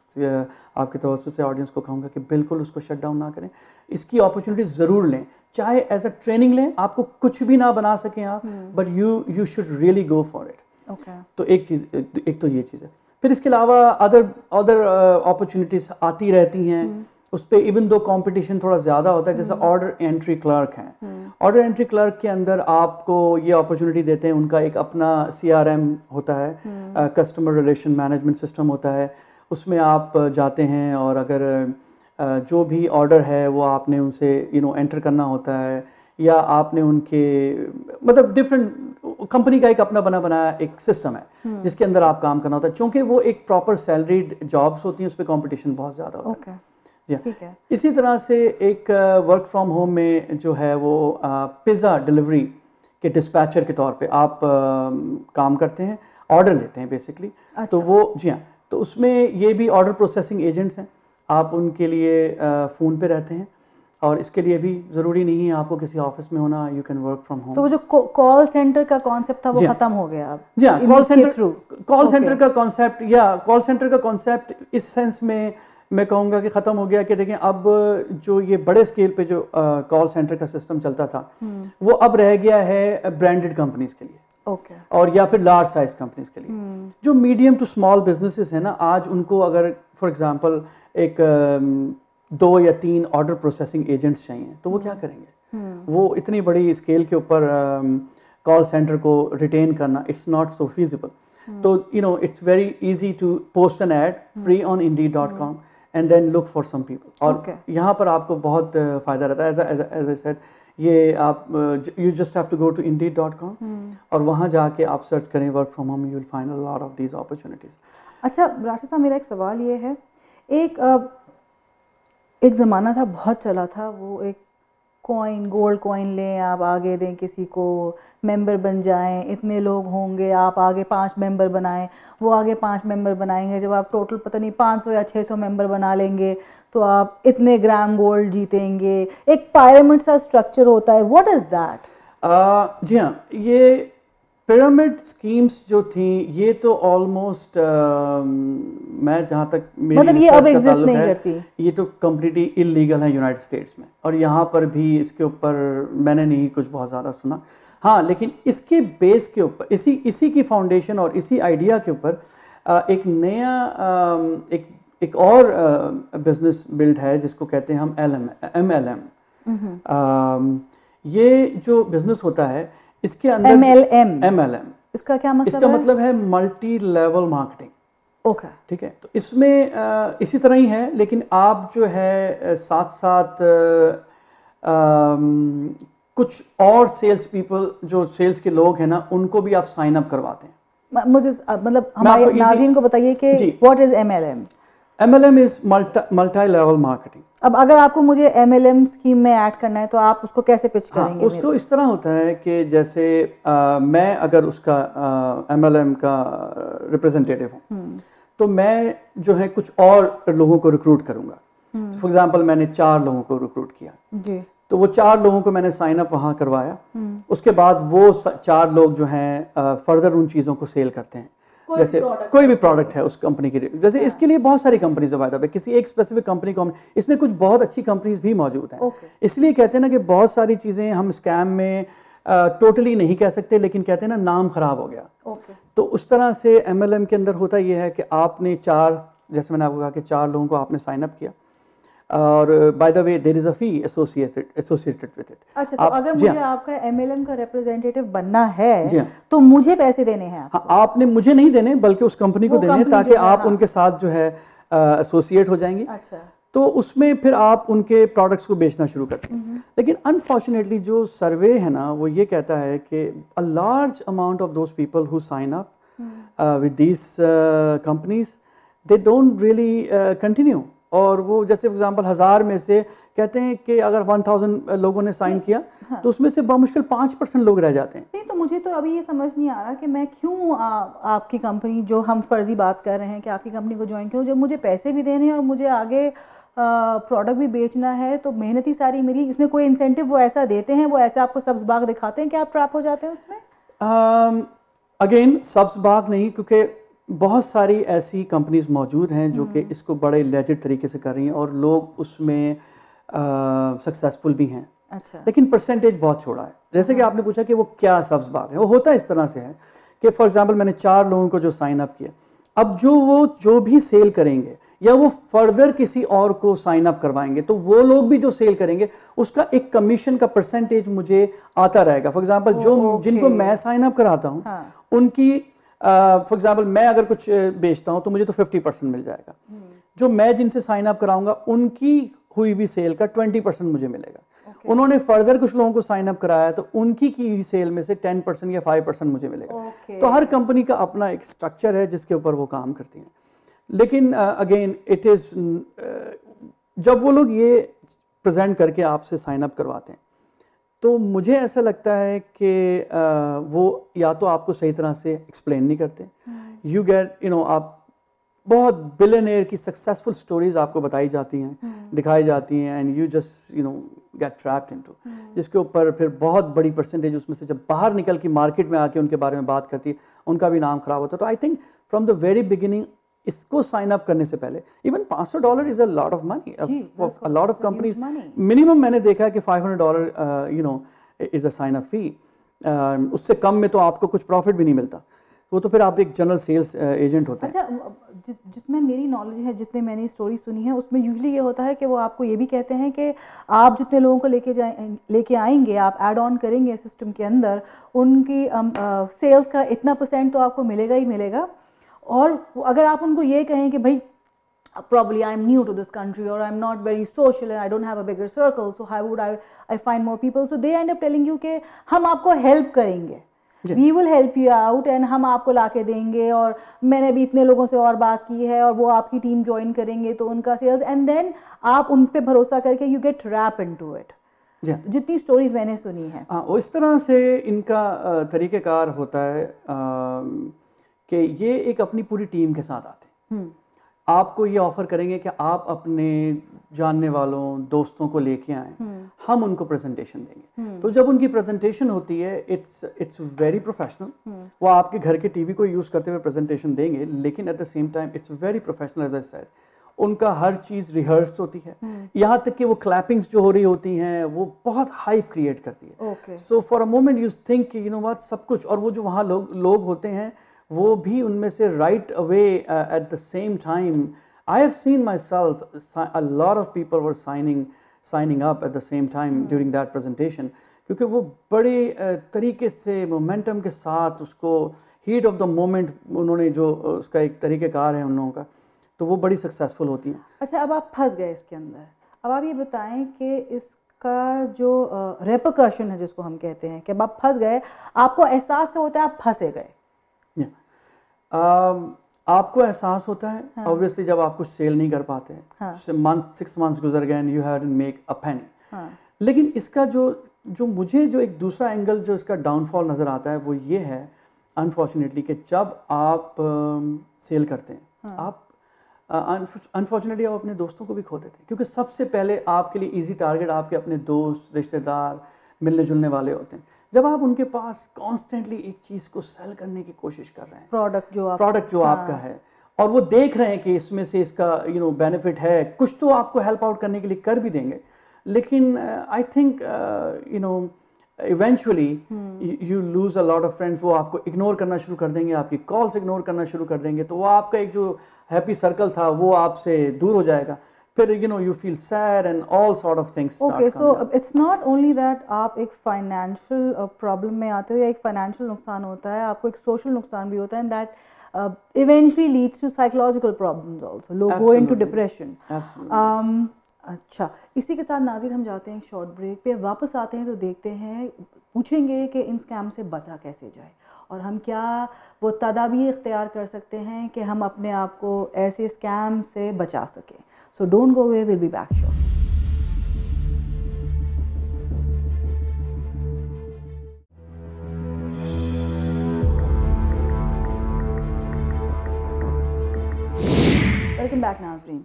आपके तवज्जुह से ऑडियंस को कहूँगा कि बिल्कुल उसको शट डाउन ना करें, इसकी अपॉर्चुनिटी ज़रूर लें, चाहे एज अ ट्रेनिंग लें, आपको कुछ भी ना बना सकें आप, but you should really go for it. तो एक तो ये चीज़ है। फिर इसके अलावा अदर अपॉर्चुनिटीज़ आती रहती हैं, उस पर इवन दो कंपटीशन थोड़ा ज़्यादा होता है, जैसे ऑर्डर एंट्री क्लर्क हैं। ऑर्डर एंट्री क्लर्क के अंदर आपको ये अपॉर्चुनिटी देते हैं, उनका एक अपना CRM होता है, कस्टमर रिलेशन मैनेजमेंट सिस्टम होता है, उसमें आप जाते हैं और अगर जो भी ऑर्डर है वो आपने उनसे एंटर करना होता है, या आपने उनके मतलब डिफरेंट कंपनी का एक अपना बनाया एक सिस्टम है जिसके अंदर आप काम करना होता है। चूँकि वो एक प्रॉपर सैलरीड जॉब्स होती हैं, उस पर कंपटीशन बहुत ज़्यादा होता है। ठीक है। इसी तरह से एक वर्क फ्रॉम होम में जो है वो पिज़्ज़ा डिलीवरी के डिस्पैचर के तौर पे आप काम करते हैं, ऑर्डर लेते हैं बेसिकली। अच्छा। तो वो जी हाँ, तो उसमें ये भी ऑर्डर प्रोसेसिंग एजेंट्स हैं, आप उनके लिए फ़ोन पे रहते हैं, और इसके लिए भी ज़रूरी नहीं है आपको किसी ऑफिस में होना, you can work from home. तो वो जो कॉल सेंटर का कॉन्सेप्ट था वो ख़त्म हो गया अब? जी हाँ, कॉल सेंटर का कॉन्सेप्ट, या कॉल सेंटर का कॉन्सेप्ट इस सेंस में मैं कहूँगा कि ख़त्म हो गया कि देखें अब जो ये बड़े स्केल पे जो कॉल सेंटर का सिस्टम चलता था वो अब रह गया है ब्रांडेड कंपनीज के लिए, और या फिर लार्ज साइज कंपनीज के लिए। जो मीडियम टू स्मॉल बिजनेसेस हैं ना, आज उनको अगर फॉर एग्जांपल एक 2 या 3 ऑर्डर प्रोसेसिंग एजेंट्स चाहिए, तो वो क्या करेंगे? वो इतनी बड़ी स्केल के ऊपर कॉल सेंटर को रिटेन करना, इट्स नॉट सो फिजिबल। तो it's very easy to post an ad free on Indeed.com and then look for some people, और यहाँ पर आपको बहुत फ़ायदा रहता है। एज आई सेड, ये आप you just have to go to Indeed.com और वहाँ जाके आप सर्च करें work from home, you will find a lot of these opportunities. अच्छा राशिद साहब, मेरा एक सवाल ये है, एक ज़माना था, बहुत चला था, वो एक कॉइन, गोल्ड कॉइन लें, आप आगे दें किसी को, मेंबर बन जाएं, इतने लोग होंगे, आप आगे 5 मेंबर बनाएं, वो आगे 5 मेंबर बनाएंगे, जब आप टोटल पता नहीं 500 या 600 मेंबर बना लेंगे तो आप इतने ग्राम गोल्ड जीतेंगे। एक पिरामिड सा स्ट्रक्चर होता है, व्हाट इज़ दैट? जी हाँ, ये पिरामिड स्कीम्स जो थी ये तो ऑलमोस्ट मैं जहाँ तक मेरी मतलब ये अब एग्जिस्ट नहीं करती, ये तो कम्प्लीटली इलीगल है यूनाइटेड स्टेट्स में, और यहाँ पर भी इसके ऊपर मैंने नहीं कुछ बहुत ज़्यादा सुना। हाँ, लेकिन इसके बेस के ऊपर, इसी की फाउंडेशन और इसी आइडिया के ऊपर एक नया एक और बिजनेस बिल्ड है जिसको कहते हैं हम MLM। ये जो बिजनेस होता है इसके अंदर MLM इसका क्या मतलब इसका मतलब है मल्टी लेवल मार्केटिंग। ओके, ठीक है। तो इसमें इसी तरह ही है, लेकिन आप जो है साथ साथ कुछ और सेल्स पीपल, जो सेल्स के लोग हैं ना, उनको भी आप साइन अप करवाते हैं। मुझे मतलब हमारे नाज़रीन को बताइए कि what is MLM? MLM is multi level marketing. अब अगर आपको मुझे MLM स्कीम में ऐड करना है तो आप उसको कैसे पिच करेंगे? हाँ, उसको इस तरह होता है कि जैसे मैं अगर उसका MLM का रिप्रेजेंटेटिव हूँ, तो मैं जो है कुछ और लोगों को रिक्रूट करूँगा। फॉर एग्जांपल मैंने 4 लोगों को रिक्रूट किया जी। तो वो 4 लोगों को मैंने साइन अप वहाँ करवाया। उसके बाद वो 4 लोग जो हैं फर्दर उन चीज़ों को सेल करते हैं। जैसे कोई भी प्रोडक्ट है उस कंपनी के, जैसे इसके लिए बहुत सारी कंपनीज है, किसी एक स्पेसिफिक कंपनी को इसमें कुछ बहुत अच्छी कंपनीज भी मौजूद हैं। इसलिए कहते हैं ना कि बहुत सारी चीज़ें हम स्कैम में टोटली नहीं कह सकते, लेकिन कहते हैं ना नाम खराब हो गया। तो उस तरह से MLM के अंदर होता ये है कि आपने 4, जैसे मैंने आपको कहा कि 4 लोगों को आपने साइन अप किया, और by the way there is a fee associated with it. अच्छा, तो अगर मुझे आपका MLM का रिप्रेजेंटेटिव बनना है तो मुझे पैसे देने हैं आपको? हाँ, आपने मुझे नहीं देने बल्कि उस कंपनी को देने, ताकि आप उनके साथ जो है एसोसिएट हो जाएंगी। अच्छा, तो उसमें फिर आप उनके प्रोडक्ट्स को बेचना शुरू करते हैं। लेकिन अनफॉर्चुनेटली जो सर्वे है ना वो ये कहता है कि a large amount of those people who sign up with these companies they don't really continue. और वो जैसे फॉर एग्जांपल 1000 में से कहते हैं कि अगर 1000 लोगों ने साइन किया तो उसमें से बामुश्किल 5% लोग रह जाते हैं। नहीं, तो मुझे तो अभी ये समझ नहीं आ रहा कि मैं क्यों आपकी कंपनी, जो हम फर्जी बात कर रहे हैं कि आपकी कंपनी को ज्वाइन करूं, जब मुझे पैसे भी देने हैं और मुझे आगे प्रोडक्ट भी बेचना है, तो मेहनत ही सारी मेरी। इसमें कोई इंसेंटिव वो ऐसा देते हैं, वो ऐसे आपको सब्ज बाग दिखाते हैं कि आप ट्रैप हो जाते हैं उसमें? अगेन सब्ज बाग नहीं, क्योंकि बहुत सारी ऐसी कंपनीज मौजूद हैं जो कि इसको बड़े लेजिट तरीके से कर रही हैं और लोग उसमें सक्सेसफुल भी हैं। अच्छा। लेकिन परसेंटेज बहुत छोड़ा है। जैसे कि आपने पूछा कि वो क्या सब्ज बाग है, वो होता इस तरह से है कि फॉर एग्जांपल मैंने 4 लोगों को जो साइन अप किया, अब जो भी सेल करेंगे या वो फर्दर किसी और को साइन अप करवाएंगे, तो वो लोग भी जो सेल करेंगे उसका एक कमीशन का परसेंटेज मुझे आता रहेगा। फॉर एग्जांपल जिनको मैं साइन अप कराता हूँ, उनकी फॉर एग्जांपल मैं अगर कुछ बेचता हूँ तो मुझे तो 50% मिल जाएगा। जो मैं जिनसे साइन अप कराऊंगा उनकी हुई भी सेल का 20% मुझे मिलेगा। उन्होंने फर्दर कुछ लोगों को साइन अप कराया तो उनकी की हुई सेल में से 10% या 5% मुझे मिलेगा। तो हर कंपनी का अपना एक स्ट्रक्चर है जिसके ऊपर वो काम करती हैं। लेकिन अगेन इट इज़, जब वो लोग ये प्रेजेंट करके आपसे साइन अप करवाते हैं तो मुझे ऐसा लगता है कि वो या तो आपको सही तरह से एक्सप्लेन नहीं करते, यू गेट आप बहुत बिलियनेयर की सक्सेसफुल स्टोरीज आपको बताई जाती हैं, दिखाई जाती हैं, and you just get trapped into, जिसके ऊपर फिर बहुत बड़ी परसेंटेज उसमें से जब बाहर निकल के मार्केट में आके उनके बारे में बात करती है, उनका भी नाम खराब होता है। तो I think from the very beginning इसको साइन अप करने से पहले, even $500 is a lot of money, a lot of companies, minimum मैंने देखा है कि $500 इज अ साइन अप फी। उससे कम में तो आपको कुछ प्रॉफिट भी नहीं मिलता, वो तो फिर आप एक जनरल सेल्स एजेंट होते हैं। अच्छा, जितना मेरी नॉलेज है, जितने मैंने स्टोरी सुनी है, उसमें यूजुअली ये होता है कि वो आपको ये भी कहते हैं कि आप जितने लोगों को लेके आएंगे, आप ऐड ऑन करेंगे सिस्टम के अंदर, उनकी सेल्स का इतना % तो आपको मिलेगा ही मिलेगा। और अगर आप उनको ये कहें कि भाई probably I'm new to this country or I'm not very social and I don't have a bigger circle, so how would I find more people, so they end up telling you कि हम आपको हेल्प करेंगे, we will help you out and हम आपको लाके देंगे, और मैंने भी इतने लोगों से और बात की है, और वो आपकी टीम ज्वाइन करेंगे तो उनका सेल्स, एंड देन आप उन पे भरोसा करके you get trapped into it। जितनी स्टोरीज मैंने सुनी है, इस तरह से इनका तरीक़ेकार होता है कि ये एक अपनी पूरी टीम के साथ आते हैं। आपको ये ऑफर करेंगे कि आप अपने जानने वालों दोस्तों को लेके आएं, हम उनको प्रेजेंटेशन देंगे। तो जब उनकी प्रेजेंटेशन होती है, इट्स वेरी प्रोफेशनल। वो आपके घर के टीवी को यूज़ करते हुए प्रेजेंटेशन देंगे, लेकिन at the same time it's very professional. As I said, उनका हर चीज़ रिहर्स्ड होती है, यहाँ तक कि वो क्लैपिंग्स जो हो रही होती हैं वो बहुत हाइप क्रिएट करती है। So for a moment you think you know what, सब कुछ, और वो जो वहाँ लोग होते हैं वो भी उनमें से right away at the same time. I have seen my self a lot of people were signing up at the same time during that presentation, क्योंकि वो बड़े तरीके से मोमेंटम के साथ उसको हीट ऑफ द मोमेंट, उन्होंने जो उसका एक तरीक़ेकार है उन लोगों का, तो वो बड़ी सक्सेसफुल होती हैं। अच्छा, अब आप फंस गए इसके अंदर, अब आप ये बताएं कि इसका जो रेपरकशन है जिसको हम कहते हैं कि अब आप फंस गए, आपको एहसास क्या होता है आप फंसे गए? आपको एहसास होता है ऑब्वियसली जब आप कुछ सेल नहीं कर पाते हैं, 6 months गुजर गए and you have to make a penny. लेकिन इसका जो मुझे जो एक दूसरा एंगल जो इसका डाउनफॉल नज़र आता है वो ये है अनफॉर्चुनेटली कि जब आप सेल करते हैं, आप अनफॉर्चुनेटली आप अपने दोस्तों को भी खो देते हैं, क्योंकि सबसे पहले आपके लिए इजी टारगेट आपके अपने दोस्त, रिश्तेदार, मिलने जुलने वाले होते हैं। जब आप उनके पास कॉन्स्टेंटली एक चीज़ को सेल करने की कोशिश कर रहे हैं, प्रोडक्ट जो आपका है, और वो देख रहे हैं कि इसमें से इसका बेनिफिट है, कुछ तो आपको हेल्प आउट करने के लिए कर भी देंगे, लेकिन I think eventually you lose a lot of friends. वो आपको इग्नोर करना शुरू कर देंगे, आपकी कॉल्स इग्नोर करना शुरू कर देंगे, तो वो आपका एक जो हैप्पी सर्कल था वो आपसे दूर हो जाएगा। फिर you feel sad and all sort of things start coming up. So it's not only that आप एक फाइनेंशियल प्रॉब्लम में आते हो या एक फाइनेंशियल नुकसान होता है, आपको एक सोशल नुकसान भी होता है, and that eventually leads to psychological problems also. लोग go into depression. अच्छा, इसी के साथ नाज़िर हम जाते हैं शॉर्ट ब्रेक पे, वापस आते हैं तो देखते हैं, पूछेंगे कि इन स्कैम से बचा कैसे जाए और हम क्या वो तदाबीर इख्तियार कर सकते हैं कि हम अपने आप को ऐसे स्कैम से बचा सकें। So don't go away, we'll be back shortly. Welcome back नाज़रीन।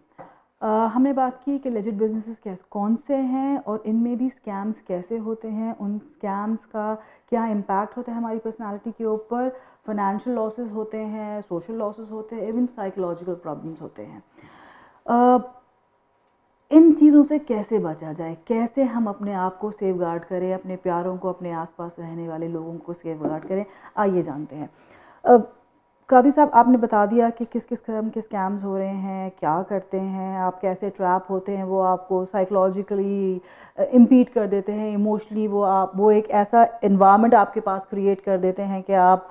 हमने बात की कि लेजिट बिजनेसेस कौन से हैं और इनमें भी स्कैम्स कैसे होते हैं, उन स्कैम्स का क्या इम्पैक्ट होता है हमारी पर्सनालिटी के ऊपर, फाइनेंशियल लॉसेस होते हैं, सोशल लॉसेस होते हैं, इवन साइकोलॉजिकल प्रॉब्लम्स होते हैं। इन चीज़ों से कैसे बचा जाए, कैसे हम अपने आप को सेफ गार्ड करें, अपने प्यारों को, अपने आसपास रहने वाले लोगों को सेफ गार्ड करें, आइए जानते हैं। कादी साहब, आपने बता दिया कि किस किस किस्म के स्कैम्स हो रहे हैं, क्या करते हैं, आप कैसे ट्रैप होते हैं, वो आपको साइकोलॉजिकली इम्पीड कर देते हैं, इमोशनली वो एक ऐसा इन्वायरमेंट आपके पास क्रिएट कर देते हैं कि आप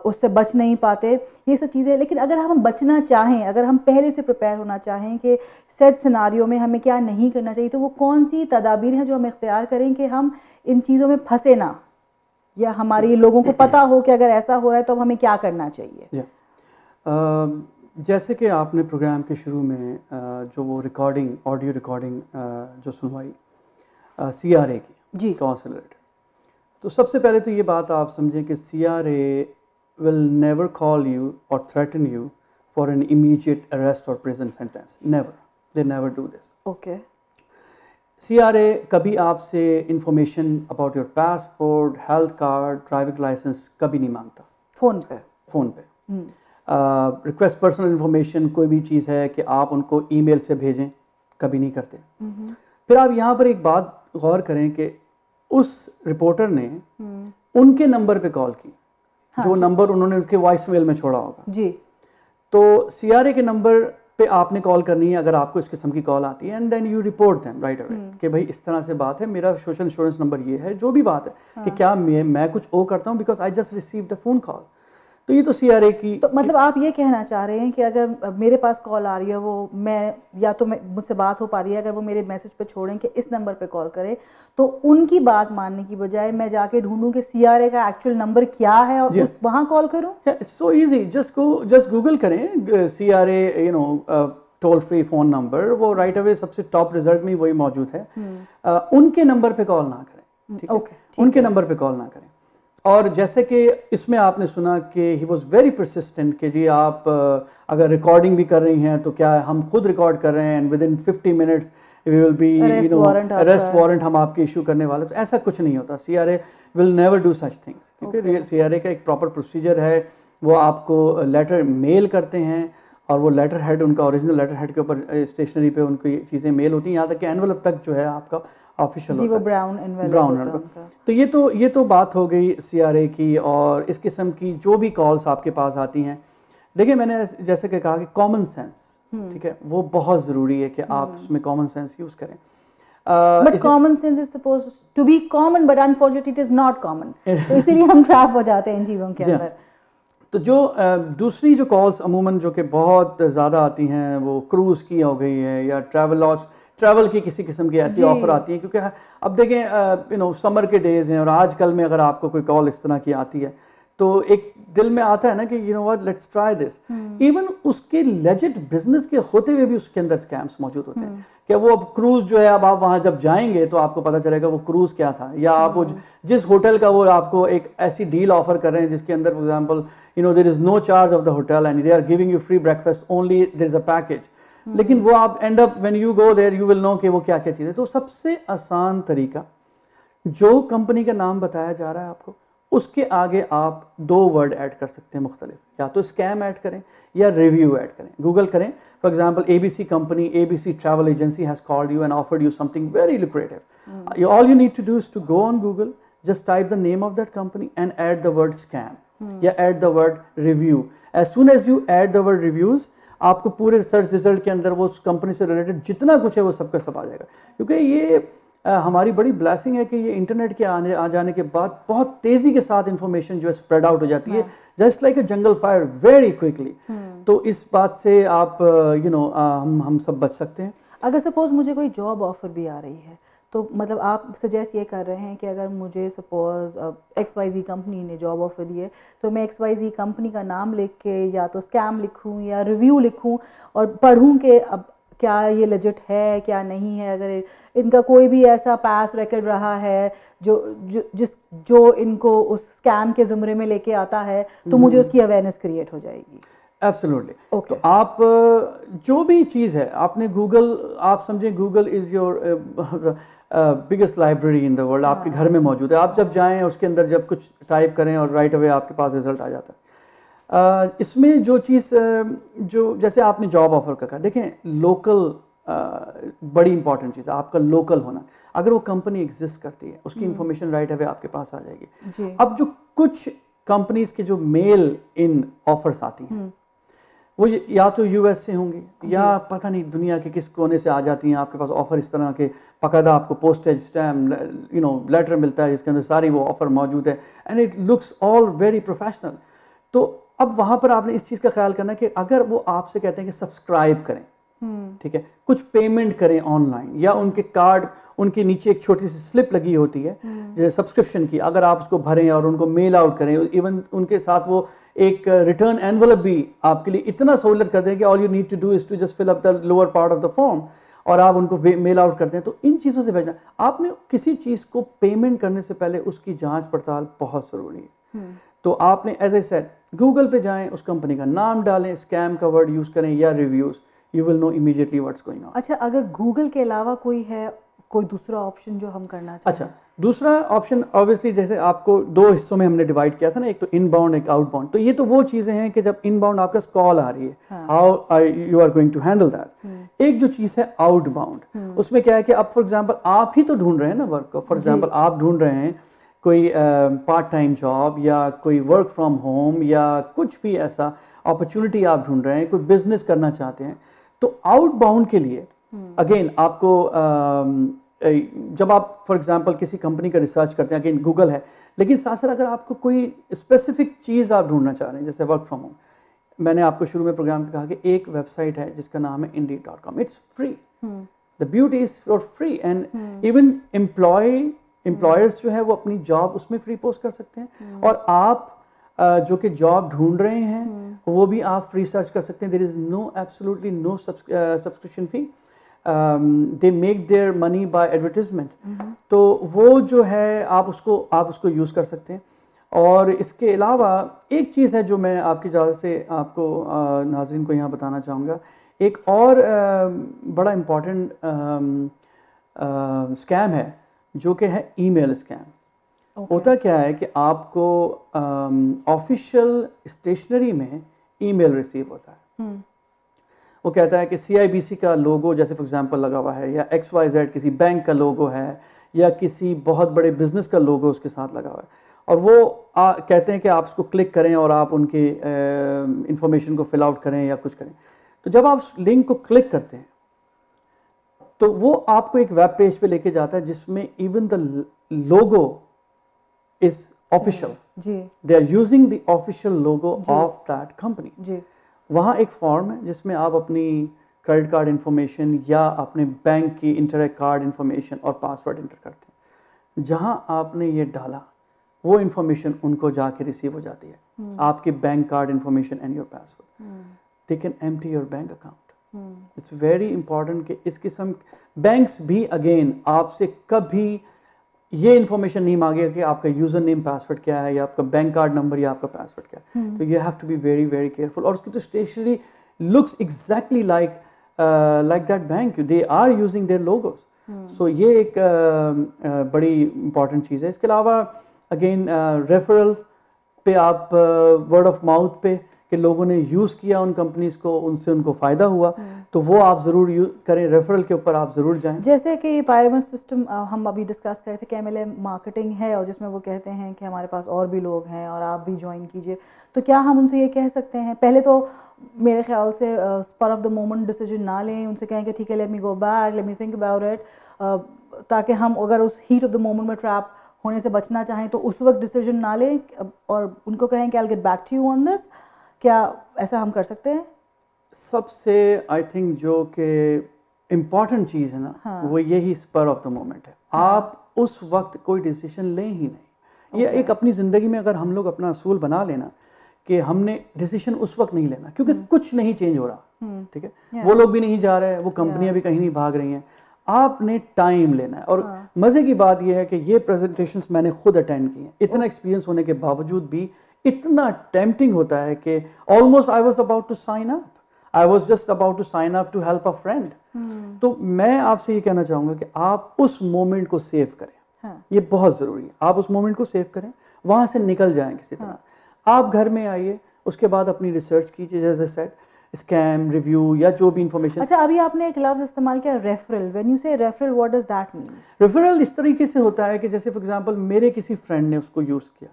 उससे बच नहीं पाते, ये सब चीज़ें। लेकिन अगर हम बचना चाहें, अगर हम पहले से प्रिपेयर होना चाहें कि सेट सिनारियो में हमें क्या नहीं करना चाहिए, तो वो कौन सी तदाबीर हैं जो हम इख्तियार करें कि हम इन चीज़ों में फंसे ना, या हमारे लोगों को पता हो कि अगर ऐसा हो रहा है तो हमें क्या करना चाहिए? जैसे कि आपने प्रोग्राम के शुरू में जो वो रिकॉर्डिंग, ऑडियो रिकॉर्डिंग जो सुनवाई CRA की जी काउंसलर, तो सबसे पहले तो ये बात आप समझें कि CRA will never call you or threaten you for an immediate arrest or prison sentence. Never. They never do this. Okay. CRA कभी आपसे information about your passport, health card, driving license कभी नहीं मांगता। फ़ोन पे। Request personal information कोई भी चीज़ है कि आप उनको email से भेजें, कभी नहीं करते। फिर आप यहाँ पर एक बात गौर करें कि उस रिपोर्टर ने उनके नंबर पे कॉल की, जो नंबर उन्होंने उनके वॉइस मेल में छोड़ा होगा जी, तो CRA के नंबर पे आपने कॉल करनी है अगर आपको इस किस्म की कॉल आती है, and then you report them right away कि भाई इस तरह से बात है, मेरा सोशल इंश्योरेंस नंबर ये है, जो भी बात है कि क्या मैं कुछ ओ करता हूँ because I just receive the phone call. तो ये तो CRA की, तो मतलब आप ये कहना चाह रहे हैं कि अगर मेरे पास कॉल आ रही है, वो मैं या तो मुझसे बात हो पा रही है, अगर वो मेरे मैसेज पे छोड़ें कि इस नंबर पे कॉल करें, तो उनकी बात मानने की बजाय मैं जाके ढूंढूं कि CRA का एक्चुअल नंबर क्या है और उस वहाँ कॉल करूं? सो इजी, जस्ट गूगल करें CRA toll free phone number, वो राइट अवे सबसे टॉप रिजल्ट में वही मौजूद है। उनके नंबर पे कॉल ना करें, ठीक है? उनके नंबर पे कॉल ना करें। और जैसे कि इसमें आपने सुना कि ही वॉज वेरी परसिस्टेंट कि जी आप अगर रिकॉर्डिंग भी कर रही हैं तो क्या हम खुद रिकॉर्ड कर रहे हैं and within 50 minutes we will be arrest warrant हम आपके इशू करने वाले। तो ऐसा कुछ नहीं होता, CRA will never do such things, क्योंकि CRA का एक प्रॉपर प्रोसीजर है। वो आपको लेटर मेल करते हैं और वो लेटर हेड, उनका ओरिजिनल लेटर हेड के ऊपर स्टेशनरी पे उनकी चीज़ें मेल होती हैं, यहाँ तक कि एनवेलप तक जो है आपका ऑफिशियल होता है, ब्राउन एनवेलप। तो ये तो बात हो गई CRA की। और इस किस्म की जो भी कॉल्स आपके पास आती हैं, देखिए मैंने जैसे कि कहा कि कॉमन सेंस, ठीक है, वो बहुत ज़रूरी है कि आप उसमें कॉमन सेंस यूज़ करें। But common sense is supposed to be common, but unfortunately it is not common, तो इसीलिए हम ट्रैप हो जाते हैं इन चीज़ों के अंदर। तो जो दूसरी जो कॉल्स अमूमन जो कि बहुत ज़्यादा आती हैं, वो क्रूज़ की हो गई है या ट्रैवल की किसी किस्म की ऐसी ऑफ़र आती हैं, क्योंकि अब देखें समर के डेज़ हैं और आजकल में अगर आपको कोई कॉल इस तरह की आती है तो एक दिल में आता है ना कि you know what, let's try this. Even उसके लेजिट बिजनेस के होते हुए भी उसके अंदर स्कैम्स मौजूद होते हैं। क्या वो अब क्रूज जो है, अब आप वहां जब जाएंगे तो आपको पता चलेगा वो क्रूज क्या था, या आप वो जिस होटल का वो आपको एक ऐसी डील ऑफर कर रहे हैं जिसके अंदर for example you know there is no charge of the hotel and they are giving you free breakfast only, there is a package, लेकिन वो आप end up when you go there you will know कि वो क्या क्या चीज़ है। तो सबसे आसान तरीका, जो कंपनी का नाम बताया जा रहा है आपको, उसके आगे आप 2 वर्ड ऐड कर सकते हैं मुख्तलिफ, या तो स्कैम ऐड करें या रिव्यू ऐड करें। गूगल करें for example ABC company, ABC travel agency has called you and offered you something very lucrative. All you need to do is to go on Google, just type the name of that company and add the word scam या add the word review. As soon as you add the word reviews, आपको पूरे सर्च रिजल्ट के अंदर वो उस कंपनी से रिलेटेड जितना कुछ है वो सबका सब आ जाएगा। क्योंकि ये हमारी बड़ी ब्लेसिंग है कि ये इंटरनेट के आ जाने के बाद बहुत तेज़ी के साथ इंफॉर्मेशन जो है स्प्रेड आउट हो जाती है, जस्ट लाइक अ जंगल फायर, वेरी क्विकली। तो इस बात से आप यू नो हम सब बच सकते हैं। अगर सपोज मुझे कोई जॉब ऑफर भी आ रही है, तो मतलब आप सजेस्ट ये कर रहे हैं कि अगर मुझे सपोज XYZ कंपनी ने जॉब ऑफर दी है, तो मैं XYZ कंपनी का नाम लिख के या तो स्कैम लिखूं या रिव्यू लिखूं और पढ़ूं कि अब क्या ये लेजिट है क्या नहीं है, अगर इनका कोई भी ऐसा पास रिकॉर्ड रहा है जो इनको उस स्कैम के ज़ुमरे में लेके आता है, तो मुझे उसकी अवेयरनेस क्रिएट हो जाएगी। एब्सोल्युटली। तो आप जो भी चीज़ है, आपने गूगल, आप समझें Google is your biggest library in the world, आपके घर में मौजूद है। आप जब जाएं उसके अंदर जब कुछ टाइप करें और राइट अवे आपके पास रिजल्ट आ जाता है। इसमें जो चीज़ जो जैसे आपने जॉब ऑफर का कहा, देखें लोकल बड़ी इंपॉर्टेंट चीज़ है, आपका लोकल होना। अगर वो कंपनी एग्जिस्ट करती है, उसकी इंफॉर्मेशन राइट अवे आपके पास आ जाएगी। अब जो कुछ कंपनीज के जो मेल इन ऑफर्स आती हैं, वो या तो US से होंगी या पता नहीं दुनिया के किस कोने से आ जाती हैं आपके पास ऑफर इस तरह के, बाकायदा आपको postage stamp you know letter मिलता है जिसके अंदर सारी वो ऑफर मौजूद है and it looks all very professional. तो अब वहाँ पर आपने इस चीज़ का ख्याल करना कि अगर वो आपसे कहते हैं कि सब्सक्राइब करें, ठीक है, कुछ पेमेंट करें ऑनलाइन, या उनके कार्ड, उनके नीचे एक छोटी सी स्लिप लगी होती है जैसे सब्सक्रिप्शन की, अगर आप उसको भरें और उनको मेल आउट करें, इवन उनके साथ वो एक रिटर्न एनवलप भी आपके लिए इतना सहूलत कर दें कि all you need to do is to just fill up the lower part of the form, और आप उनको मेल आउट करते हैं। तो इन चीज़ों से बचना। आपने किसी चीज़ को पेमेंट करने से पहले उसकी जांच पड़ताल बहुत ज़रूरी है। तो आपने एज ए सेड गूगल पे जाएं, उस कंपनी का नाम डालें, स्कैम का वर्ड यूज़ करें या reviews, you will know immediately what's going on. अच्छा, अगर गूगल के अलावा कोई है, कोई दूसरा ऑप्शन जो हम करना चाहते हैं? अच्छा, दूसरा ऑप्शन ऑब्वियसली जैसे आपको 2 हिस्सों में हमने डिवाइड किया था ना, एक तो इनबाउंड एक आउटबाउंड। तो ये तो वो चीज़ें हैं कि जब इनबाउंड आपका कॉल आ रही है, how you are going to handle that. एक जो चीज़ है आउटबाउंड, उसमें क्या है कि अब फॉर एग्जांपल आप ही तो ढूंढ रहे हैं ना वर्क को। फॉर एग्जांपल आप ढूंढ रहे हैं कोई पार्ट टाइम जॉब या कोई वर्क फ्रॉम होम या कुछ भी ऐसा अपॉर्चुनिटी आप ढूंढ रहे हैं, कोई बिजनेस करना चाहते हैं। तो आउटबाउंड के लिए अगेन आपको जब आप फॉर एग्जांपल किसी कंपनी का रिसर्च करते हैं, अगेन गूगल है, लेकिन साथ साथ अगर आपको कोई स्पेसिफिक चीज़ आप ढूंढना चाह रहे हैं जैसे वर्क फ्रॉम होम, मैंने आपको शुरू में प्रोग्राम में कहा कि एक वेबसाइट है जिसका नाम है Indeed.com। It's free, the beauty is for free, and even employers जो है वो अपनी जॉब उसमें फ्री पोस्ट कर सकते हैं, और आप जो कि जॉब ढूंढ रहे हैं वो भी आप फ्री सर्च कर सकते हैं। There is no absolutely no subscription fee, they make their money by advertisement. तो वो जो है आप उसको यूज़ कर सकते हैं। और इसके अलावा एक चीज़ है जो मैं आपकी इजाज़त से आपको नाज़रीन को यहाँ बताना चाहूँगा, एक और बड़ा इम्पॉर्टेंट स्कैम है जो कि है ईमेल स्कैम। होता क्या है कि आपको ऑफिशियल स्टेशनरी में ईमेल रिसीव होता है। वो कहता है कि CIBC का लोगो जैसे फॉर एग्जांपल लगा हुआ है, या XYZ किसी बैंक का लोगो है, या किसी बहुत बड़े बिजनेस का लोगो उसके साथ लगा हुआ है, और वो कहते हैं कि आप उसको क्लिक करें और आप उनकी इंफॉर्मेशन को फिल आउट करें या कुछ करें। तो जब आप लिंक को क्लिक करते हैं तो वो आपको एक वेब पेज पे लेके जाता है जिसमें even the logo is official. They are using the official logo of that company. वहाँ एक फॉर्म है जिसमें आप अपनी क्रेडिट कार्ड इंफॉर्मेशन या अपने बैंक की इंटरनेट कार्ड इंफॉर्मेशन और पासवर्ड इंटर करते हैं। जहाँ आपने ये डाला वो इन्फॉर्मेशन उनको जाके रिसीव हो जाती है, आपके bank card information and your password, they can empty your bank account. It's very important कि इस किस्म बैंक्स भी अगेन आपसे कभी ये इन्फॉर्मेशन नहीं मांगेगा कि आपका यूज़र नेम पासवर्ड क्या है या आपका बैंक कार्ड नंबर या आपका पासवर्ड क्या है। तो you have to be very very careful. और उसकी तो stationery looks exactly like that bank, they are using their logos. So ये एक बड़ी इंपॉर्टेंट चीज़ है। इसके अलावा अगेन रेफरल पे आप वर्ड ऑफ माउथ पे कि लोगों ने यूज़ किया उन कंपनीज को, उनसे उनको फ़ायदा हुआ, तो वो आप ज़रूर करें, रेफरल के ऊपर आप ज़रूर जाएं। जैसे कि पायरामिड सिस्टम हम अभी डिस्कस कर रहे थे कि MLM मार्केटिंग है और जिसमें वो कहते हैं कि हमारे पास और भी लोग हैं और आप भी ज्वाइन कीजिए, तो क्या हम उनसे ये कह सकते हैं, पहले तो मेरे ख्याल से spur of the moment decision ना लें, उनसे कहें कि ठीक है let me go back, let me think about it, ताकि हम अगर उस हीट ऑफ द मोमेंट में ट्रैप होने से बचना चाहें तो उस वक्त डिसीजन ना लें और उनको कहें कि I will get back to you on this. क्या ऐसा हम कर सकते हैं? सबसे आई थिंक जो कि इम्पॉर्टेंट चीज़ है ना, वो यही स्पर ऑफ द मोमेंट है। आप उस वक्त कोई डिसीजन लें ही नहीं। ये एक अपनी ज़िंदगी में अगर हम लोग अपना असूल बना लेना कि हमने डिसीजन उस वक्त नहीं लेना, क्योंकि कुछ नहीं चेंज हो रहा, ठीक है, वो लोग भी नहीं जा रहे हैं, वो कंपनियां भी कहीं नहीं भाग रही हैं, आपने टाइम लेना है। और मज़े की बात यह है कि ये प्रेजेंटेशंस मैंने खुद अटेंड की हैं, इतना एक्सपीरियंस होने के बावजूद भी इतना टेम्पटिंग होता है कि almost I was about to sign up, I was just about to sign up to help a friend. तो मैं आपसे ये कहना चाहूँगा कि आप उस मोमेंट को सेव करें, ये बहुत ज़रूरी है। आप उस मोमेंट को सेव करें, वहाँ से निकल जाएं किसी तरह। आप घर में आइए, उसके बाद अपनी रिसर्च कीजिए, जैसे सेट स्कैम रिव्यू या जो भी इंफॉर्मेशन। अच्छा, अभी आपने एक लफ्ज़ इस्तेमाल किया रेफरल। व्हेन यू से referral, what does that mean? Referral इस तरीके से होता है कि जैसे फॉर एग्जांपल मेरे किसी फ्रेंड ने उसको यूज़ किया,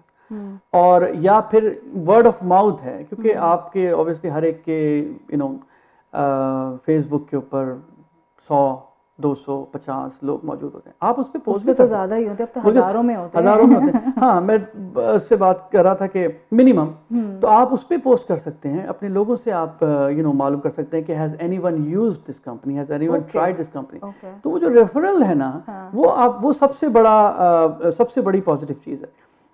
और या फिर वर्ड ऑफ माउथ है, क्योंकि आपके ऑब्वियसली हर एक के फेसबुक के ऊपर 100 250 लोग मौजूद होते हैं, आप उस पर पोस्ट भी तो ज़्यादा ही होते हैं, अब तो हज़ारों में होते हैं। हज़ारों में होते हैं। हाँ, मैं उससे बात कर रहा था कि मिनिमम, तो आप उस पर पोस्ट कर सकते हैं, अपने लोगों से आप मालूम कर सकते हैं कि has anyone used this company, has anyone tried this company. तो वो जो रेफरल है ना, वो सबसे बड़ी पॉजिटिव चीज़ है।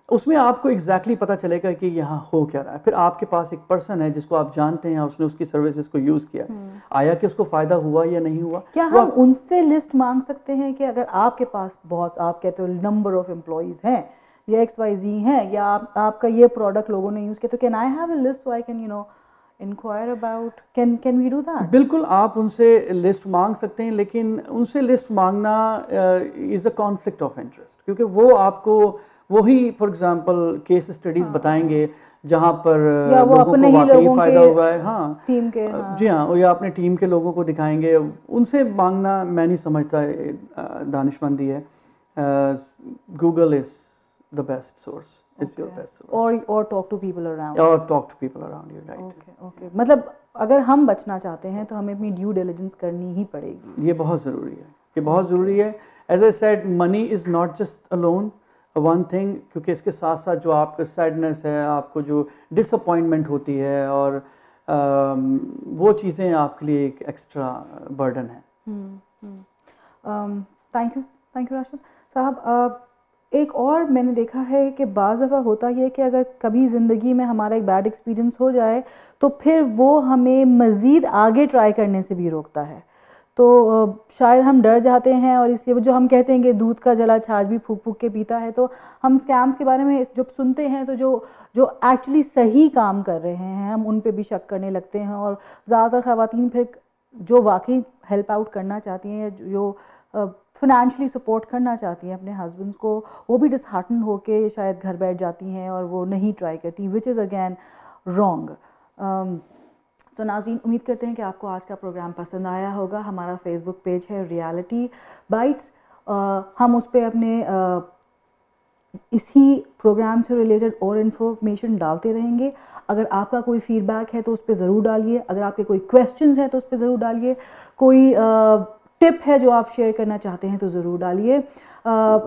उसमें आपको एग्जैक्टली पता चलेगा कि यहाँ हो क्या रहा है। फिर आपके पास एक पर्सन है जिसको आप जानते हैं, उसने उसकी सर्विसेज को यूज़ किया, आया कि उसको फ़ायदा हुआ या नहीं हुआ। क्या हम उनसे लिस्ट मांग सकते हैं कि अगर आपके पास बहुत, आप कहते हो नंबर ऑफ एम्प्लॉयज़ हैं या XYZ हैं, या आपका ये प्रोडक्ट लोगों ने यूज़ किया, तो can I have a list so I can enquire about, can we do that? बिल्कुल, आप उनसे लिस्ट मांग सकते हैं, लेकिन उनसे लिस्ट मांगना is a conflict of interest, क्योंकि वो आपको वही फॉर एग्जांपल केस स्टडीज बताएंगे जहाँ पर लोगों को वाकई फ़ायदा हुआ है। हाँ, टीम के, जी हाँ, या अपने टीम के लोगों को दिखाएंगे। उनसे मांगना मैं नहीं समझता दानिशमंदी है। Google is the best source, is your best source. और talk to people around, you, right. Okay, मतलब अगर हम बचना चाहते हैं तो हमें अपनी ड्यू डिलिजेंस करनी ही पड़ेगी। ये बहुत ज़रूरी है, ये बहुत ज़रूरी है। As I said, money is not just alone one thing, क्योंकि इसके साथ साथ जो आपका सैडनेस है, आपको जो डिसअपॉइंटमेंट होती है, और वो चीज़ें आपके लिए एक एक्स्ट्रा बर्डन है। थैंक यू राशिद साहब। एक और मैंने देखा है कि बाज़ दफ़ा होता है कि अगर कभी ज़िंदगी में हमारा एक बैड एक्सपीरियंस हो जाए तो फिर वो हमें मज़ीद आगे ट्राई करने से भी रोकता है। तो शायद हम डर जाते हैं, और इसलिए वो जो हम कहते हैं कि दूध का जला छाछ भी फूक फूक के पीता है, तो हम स्कैम्स के बारे में जब सुनते हैं तो जो एक्चुअली सही काम कर रहे हैं हम उन पे भी शक करने लगते हैं। और ज़्यादातर ख़वातीन फिर जो वाकई हेल्प आउट करना चाहती हैं, जो फाइनेंशियली सपोर्ट करना चाहती हैं अपने हस्बैंड्स को, वो भी डिसहार्टन होके शायद घर बैठ जाती हैं और वो नहीं ट्राई करती, विच इज़ अगेन रॉन्ग। तो नाज़रीन, उम्मीद करते हैं कि आपको आज का प्रोग्राम पसंद आया होगा। हमारा फेसबुक पेज है रियलिटी बाइट्स, हम उस पर अपने इसी प्रोग्राम से रिलेटेड और इन्फॉर्मेशन डालते रहेंगे। अगर आपका कोई फीडबैक है तो उस पर ज़रूर डालिए, अगर आपके कोई क्वेश्चंस हैं तो उस पर ज़रूर डालिए, कोई टिप है जो आप शेयर करना चाहते हैं तो ज़रूर डालिए।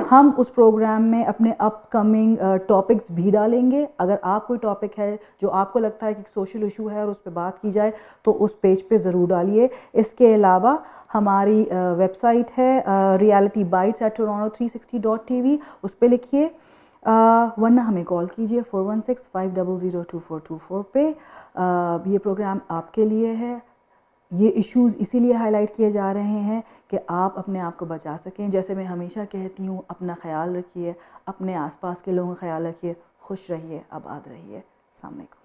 हम उस प्रोग्राम में अपने अपकमिंग टॉपिक्स भी डालेंगे। अगर आप कोई टॉपिक है जो आपको लगता है कि सोशल इशू है और उस पर बात की जाए तो उस पेज पे ज़रूर डालिए। इसके अलावा हमारी वेबसाइट है reality bites@toronto360.tv, उस पर लिखिए। वरना हमें कॉल कीजिए 4165002424 पे। ये प्रोग्राम आपके लिए है। ये इश्यूज़ इसीलिए हाईलाइट किए जा रहे हैं कि आप अपने आप को बचा सकें। जैसे मैं हमेशा कहती हूँ, अपना ख्याल रखिए, अपने आसपास के लोगों का ख्याल रखिए, खुश रहिए, आबाद रहिए। अस्सलाम वालेकुम।